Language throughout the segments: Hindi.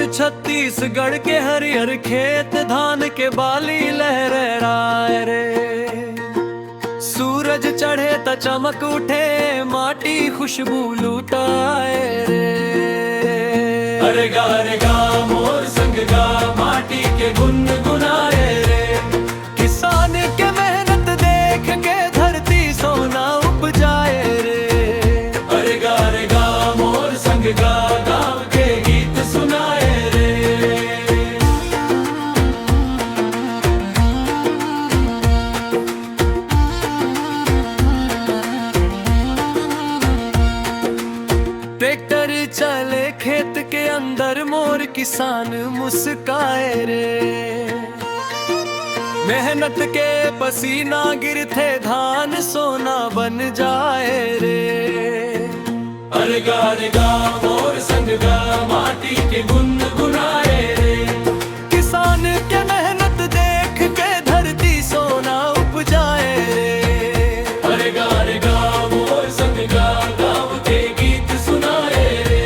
छत्तीसगढ़ के हरिहर खेत धान के बाली लहराए रे। सूरज चढ़े त चमक उठे माटी खुशबू लुटाए रे। अरे गा मोर संग गा माटी के गुनगुनाए रे। किसान के मेहनत देख के धरती सोना उपजाए रे। अरे गा मोर संग गा गाँव के गीत सुनाए रे। ट्रैक्टर चले खेत के अंदर मोर किसान मुस्काए रे। मेहनत के पसीना गिरते धान सोना बन जाए रे। अरे गा मोर संग गा माटी के गुनगुनाए रे। किसान के मेहनत देख के धरती सोना उपजाए रे। अरे गा मोर संग गा गाँव के गीत सुनाए रे।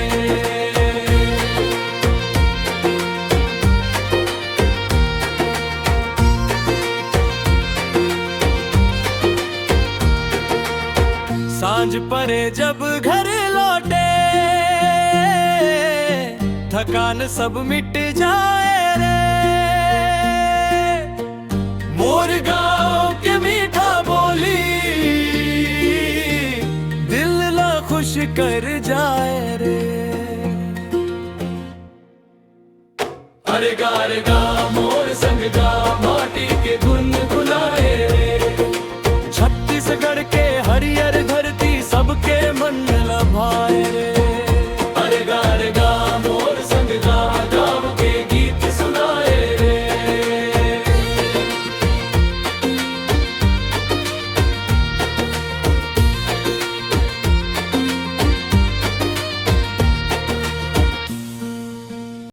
सांझ परे जब घर लौटे थकान सब मिट जाए रे। मोर गाँव के मीठा बोली दिल ला खुश कर जाए रे। अरे गा